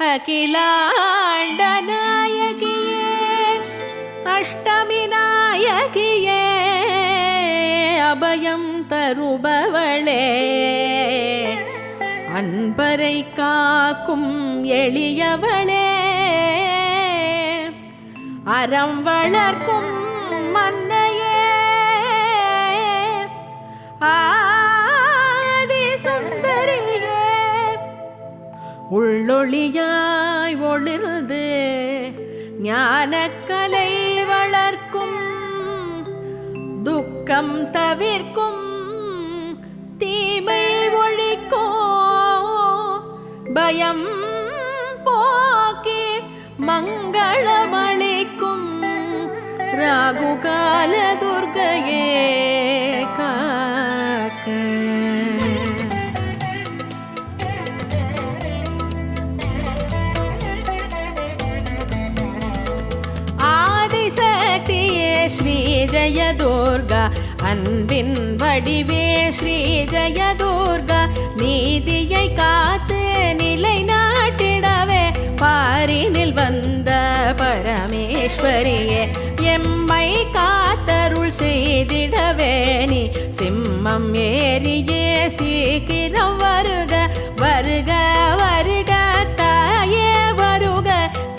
அகிலாண்ட நாயகியே அஷ்டமி நாயகியே அபயம் தருபவளே அன்பரை காக்கும் எளியவளே அறம் வளர்க்கும் மன்னையே ஆதி சுந்தரியே உள்ளொளியாய் ஒளிர்ந்து ஞானக்கலை வளர்க்கும் துக்கம் தவிர்க்கும் தீமை ஒழிக்கோ பயம் போக்கி மங்களமளிக்கும் ராகுகால துர்க்கையே காக்க ஆதிசக்தியே ஸ்ரீ ஜெய துர்கா அன்பின் வடிவே ஸ்ரீ ஜெய துர்கா நீதியை காத்து நிலை நாட்டிடவே பாரினில் வந்த பரமேஸ்வரியே எம்மை காத்தருள் செய்திடவே நீ சிம்மம் ஏறியே சீக்கிரம் வருக வருக வருக தாயே வருக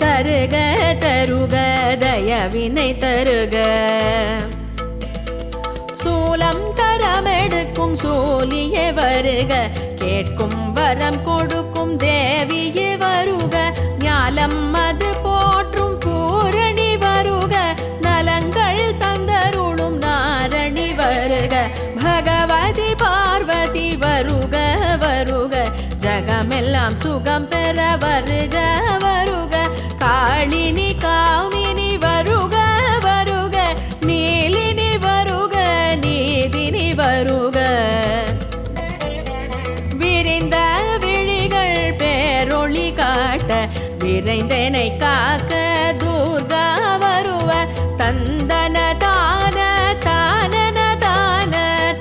தருக தருக தயவினை தருக சூலம் கரமெடுக்கும் சூலியே வருக கேட்கும் வரம் கொடுக்கும் தேவியே வருக ஞாலம் அது போற்றும் பூரணி வருக நலங்கள் தந்தருளும் நாரணி வருக பகவதி பார்வதி வருக வருக ஜகமெல்லாம் சுகம் பெற வருக வருக காளினி காமினி வருக வருக நீலினி வருக நீதினி வருக விரிந்த விழிகள் பேரொளி காட்ட விரைந்தனை காக்க துர்கா வருவ தந்தன தான தானன தான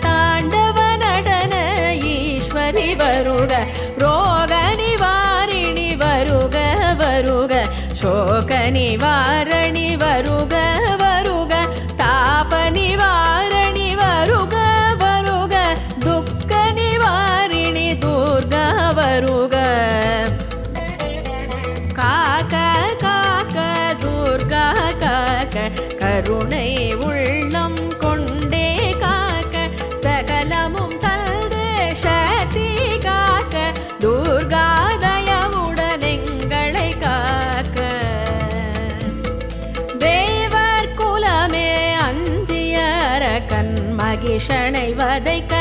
தாண்டவ நடன ஈஸ்வரி வருக ரோக நிவாரிணி வருக வருக சோக நிவாரணி வருக வருக தாப நிவாரணி வருக வருக துக்க நிவாரிணி துர்கா வருக காக்க காக்க துர்கா காக்க கருணை உள்ளம் கொண்டே காக்க சகலமும் தல்து சக்தி காக்க துர்கா தயவுடன் எங்களை காக்க தேவர் குலமே அஞ்சியர கண் மகிஷனை வதைக்க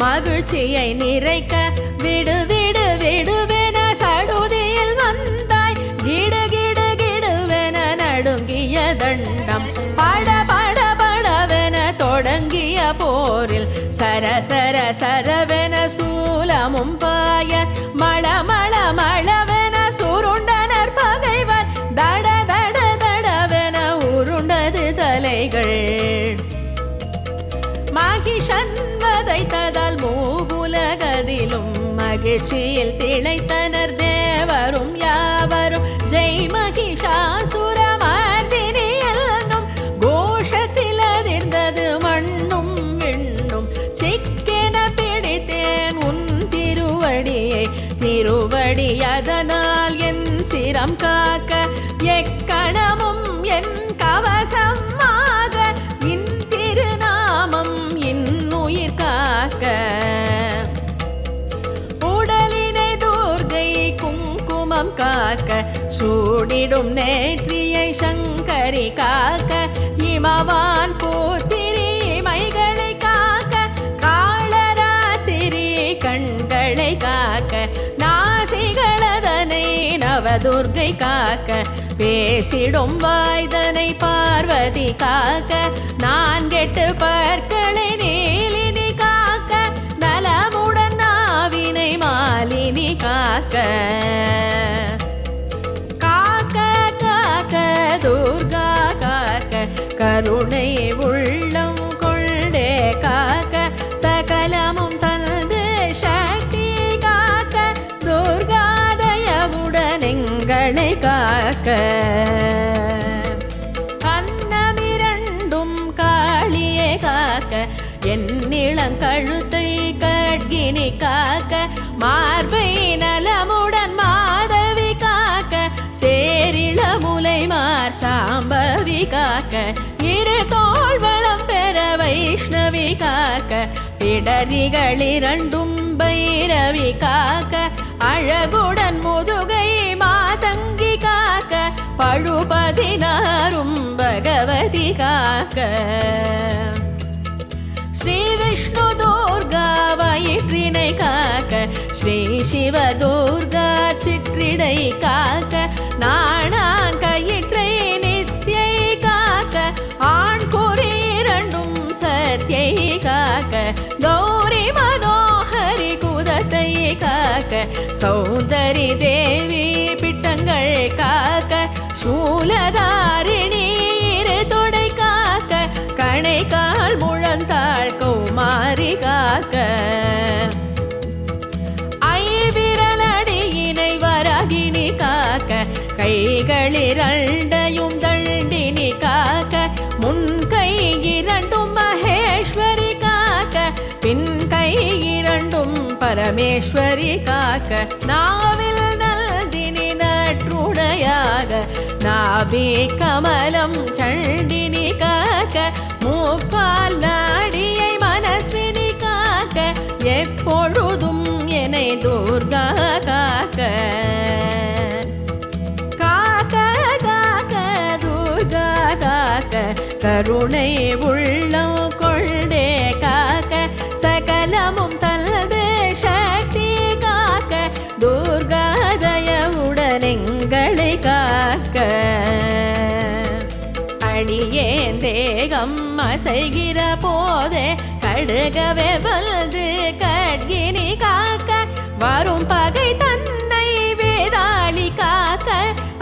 மகிழ்ச்சியை நிறைக்க விடு விடு விடுவென சடுதியில் வந்தாய் கிடு கிடு கிடுவென நடுங்கிய தண்டம் பட பட படவென தொடங்கிய போரில் சர சர சரவென சூலமும் பாய மள மள மளவென சுருண்டனர் பகைவர் தட தட தடவென உருண்டது தலைகள் மகிஷன் வதைத்ததால் மூவுலகதிலும் மகிழ்ச்சியில் திளைத்தனர் தேவரும் யாவரும் ஜெய் மகிஷாசுரமர்தினி என்னும் கோஷத்தில் அதிர்ந்தது மண்ணும் விண்ணும் சிக்கென பிடித்தேன் உன் திருவடியை திருவடி அதனால் என் சிரம் காக்க எக்கணமும் என் கவசமாக இன் திருநாமம் இன்னுயிர் காக்க உடலினை துர்கை குங்குமம் காக்க சூடிடும் நேற்றியை சங்கரி காக்க இமவான் பூத்திரி இமைகளை காக்க காளராத்திரி கண்களை காக்க நாசிகளதனை நவதுர்கை காக்க பேசிடும் வாய்தனை பார்வதி காக்க நான் கெட்டு பற்களை நீலினி காக்க நலமுடன் நாவினை மாலினி காக்க காக்க காக்க துர்கா காக்க கருணை உள்ளம் கொண்டே காக்க சகலமும் தந்து சக்தி காக்க துர்கா தயவுடன் எங்களை காக்க. கண்ணமிரண்டும் காளியே காக்க, என் இளங்கழுத்தை கட்கினி காக்க, மார்பை நலமுடன் மாதவி காக்க, சேரிளமுலை மார் சாம்பவி காக்க, இரு தோள்வளம் பெற வைஷ்ணவி காக்க, பிடரிகளிரண்டும் பைரவி காக்க, அழகுடன் முதுகை மாதங்கி காக்க, பழுபதினாரும் பகவதி காக்க. ஸ்ரீ விஷ்ணு துர்கா வயிற்றினை காக்க, ஸ்ரீ சிவ துர்கா சிற்றிடை காக்க, நாணாங்கயிற்றை நித்யை காக்க, ஆண் குறி இரண்டும் சத்யை காக்க, கௌரி மனோஹரி குதத்தை காக்க, சௌந்தரி தேவி பிட்டங்கள் காக்க, சூலதாரிணி இரு தொடை காக்க, கணைக்கால் முழந்தாள் கௌமாரி காக்க, ஐவிரலடியினை வராகினி காக்க, கைகளிரண்டையும் தண்டினி காக்க, முன் கை இரண்டும் மகேஸ்வரி காக்க, பின் கை இரண்டும் பரமேஸ்வரி காக்க, நாவில் நல்தினி நற்றுணையாக, நாபி கமலம் சண்டினி காக்க, மூப்பால் நாடியை மனஸ்வினி காக்க, எப்பொழுதும் என்னை துர்கா காக்க. காக்க காக்க துர்கா காக்க, கருணை உள்ளம் கொண்டே காக்க, சகலமும் தனது சக்தி காக்க, துர்கா தயவுடன் எங்களை காக்க. அடியேன் தேகம் அசைகிற போதே கடுகவே வல்து கட்கினி காக்க, வரும் பகை தன்னை வேதாளி காக்க,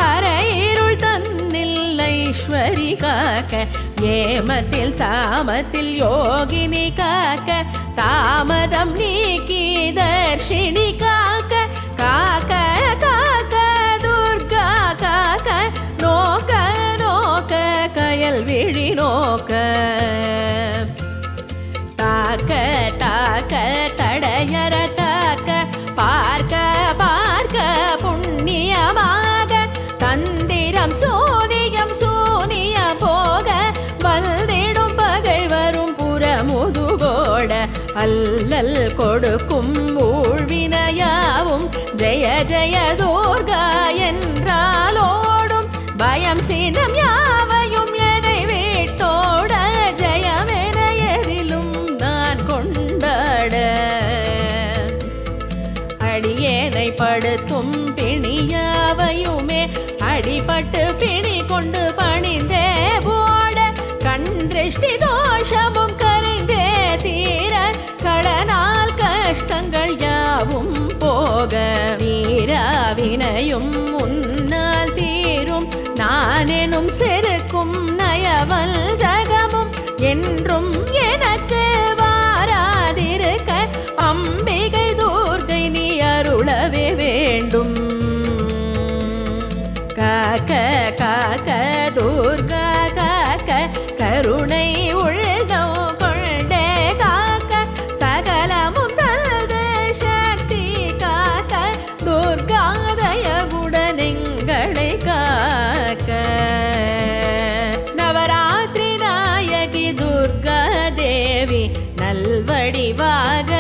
அரையிருள் தன்னில் ஐஸ்வரி காக்க, ஏமத்தில் சாமத்தில் யோகினி காக்க, தாமதம் நீக்கி தர்ஷினி காக்க, காக்க காக்க துர்கா காக்க, நோக்க நோக்க கயல் விழி நோக்க, தாக்க தாக்க தடையற தாக்க, பார்க்க பார்க்க புண்ணியமாக, தந்திரம் சோனியம் சூனிய போக, வந்திடும் பகை வரும் புறமுதுகோட, அல்லல் கொடுக்கும் ஊழ்வினையாவும் ஜெய ஜெய துர்கா என்றாலோடும், பயம் சீனம் யாவையும் எனை வீட்டோட, ஜெயமென எதிலும் நான் கொண்டாட. அடியேனை படுத்தும் பிணியாவையுமே அடிபட்டு பிணி கொண்டு பணிந்தே போட, கண் திருஷ்டி தோஷமும் கரைந்தே தீர, கடனால் கஷ்டங்கள் யாவும் போக, நீராவினையும் உன்னால் தீரும், நானெனும் செருக்கும் நயவல் ஜகமும் என்றும் எனக்கு வாராதிருக்க, அம்பிகை துர்கை நீ அருளவே வேண்டும். காக்க காக்க துர்கா காக்க, கருணை உள்ளம் கொண்டே காக்க, சகலமும் தல்து சக்தி காக்க, துர்கா தயவுடன் எங்களை காக்க. நவராத்திரி நாயகி துர்கா தேவி, நல்வடிவாக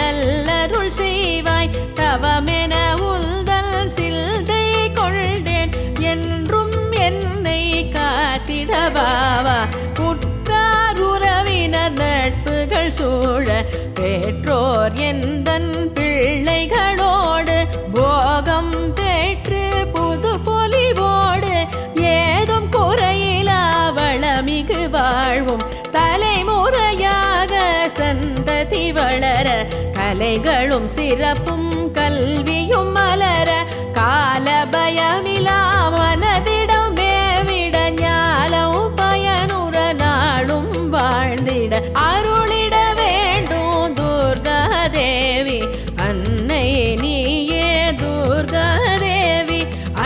நல்லருள் செய்வாய், தவமென உந்தல் சில்தை கொண்டேன், என்றும் என்னை காத்திடவாவா, உற்றார் உறவினர் நட்புகள் சூழ, பெற்றோர் எந்தன் பிள்ளைகளோடு, போகம் பெற்று புது பொலிவோடு, ஏதும் குறையிலா வளமிகு வாழ்வும், தலைமுறையாக சந்ததி வளர, கலைகளும் சிறப்பும் கல்வியும் மலர, கால பயமிலா மனதிடம் மேவிட, ஞாலம் பயனுற நாளும் வாழ்ந்திட அருளிட வேண்டும் துர்கா தேவி, அன்னை நீயே துர்கா தேவி,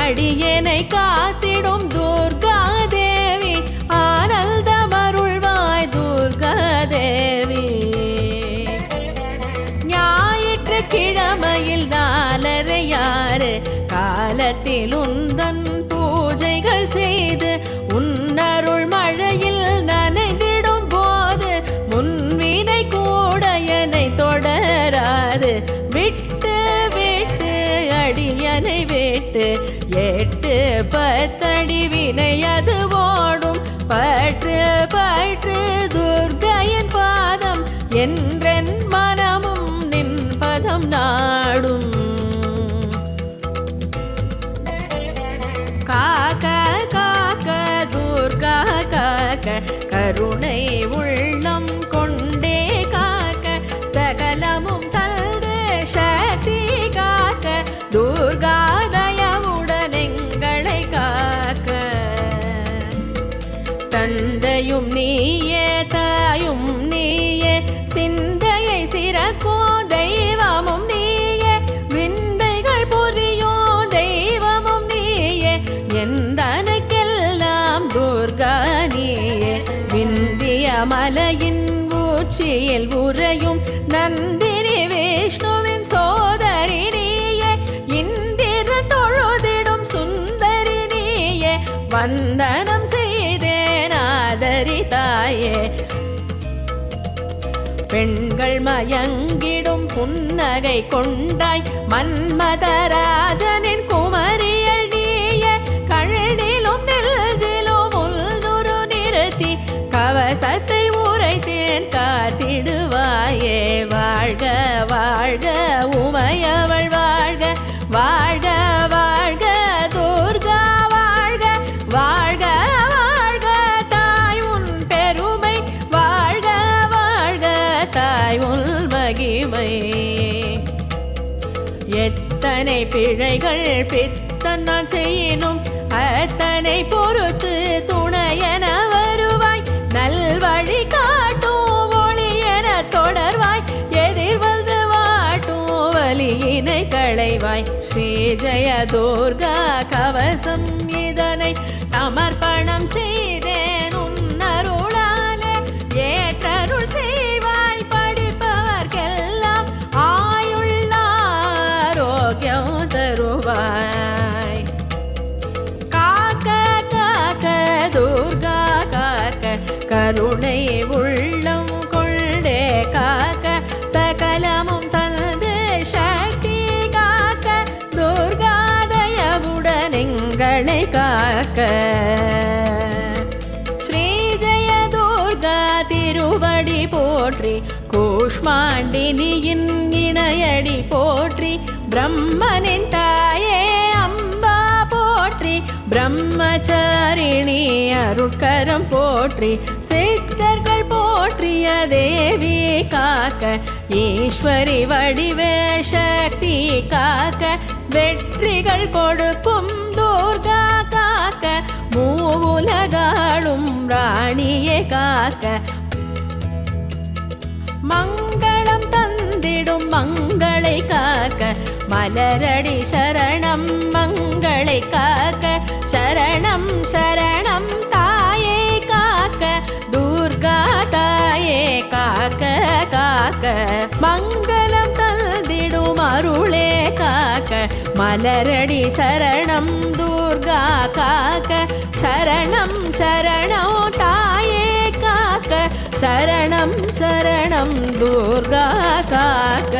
அடியனை காத்திடும் துர்கா தேவி ஆனந்தமருள்வாய் துர்கா தேவி. ஞாயிற்று கிழமையில் 4:30 காலத்தில் உந்தன் பூஜைகள் செய்து உன்னருள் மழையில் நனைந்திடும் போது முன்வினை கூட என்னை தொடராது. விட்டு விட்டு அடியனை விட்டு 8-10 அடி வினை அது ஓடும். பற்று பற்று துர்க்கையின் பாதம் என்றென் மனமும் நின் பதம் நாடும். காக்க காக்க துர்கா காக்க கருணை உள்ளம் கொண்டே காக்க சகலமும் தந்து சக்தி காக்க துர்கா தயவுடன் எங்களை காக்க. தந்தையும் நீயே தாயும் நீயே சிந்தையை சிறக்கும் தெய்வமும் நீயே விந்தைகள் புரியும் தெய்வமும் நீயே எந்தனுக்கெல்லாம் துர்கா நீயே. விந்திய மலையின் உச்சியில் உறையும் நந்தினி விஷ்ணுவின் சோதரி நீயே இந்திரன் தொழுதிடும் சுந்தரி நீயே வந்தனம் செய்தேன் ஆதரி தாயே. பெண்கள் மயங்கிடும் புன்னகை கொண்டாய் மன்மதராஜனின் குமரியல் நீயே கழனிலும் நெல்ஜிலும் உள்துரு நிறுத்தி கவசத்தை உரைத்தேன் காத்திடுவாயே. வாழ்க வாழ்க உமையவள் வாழ்க வாழ்க வாழ்க துர்கா வாழ்க வாழ்க வாழ்க தாய் உன் பெருமை வாழ்க வாழ்க தாய் உன் மகிமை. எத்தனை பிழைகள் பித்தன் நான் செய்யினும் அத்தனை பொறுத்து துணையென வருவாய். நல்வழி காட்டும் ஒளி என தொடர்வாய் எதிர் வந்து வாட்டும் வலியினை களைவாய். ஸ்ரீ ஜெய துர்கா கவசம் இதனை சமர்ப்பணம் செய்தேன் உன்னருளாலே. ஏற்றருள் செய்வாய் படிப்பவர்க்கெல்லாம் ஆயுள்ள ஆரோக்கியம் தருவாய். காக்க காக்க துர்கா காக்க கருணை உள்ளம் கொண்டே காக்க சகலமும் தந்து சக்தி காக்க துர்கா தயவுடன் எங்களை காக்க. ஸ்ரீ ஜெய துர்கா திருவடி போற்றி கூஷ்மாண்டினியின் இணையடி போற்றி. பிரம்மனின் தாயே அம்பா போற்றி பிரம்மச்சாரிணி அருட்கரம் போற்றி. சித்தர்கள் போற்றிய தேவி காக்க ஈஸ்வரி வடிவே சக்தி காக்க வெற்றிகள் கொடுக்கும் துர்கா காக்க மூவுலகாளும் ராணியே காக்க. மங்களம் தந்திடும் மங்களை காக்க மலரடி சரணம் மங்களை காக்க. சரணம் சரணம் தாயே காக்க துர்கா தாயே காக்க காக்க. மங்களம் தந்திடும் அருளே காக்க மலரடி சரணம் துர்கா காக்க. சரணம் சரணம் தாயே காக்க சரணம் சரணம் துர்கா காக்க.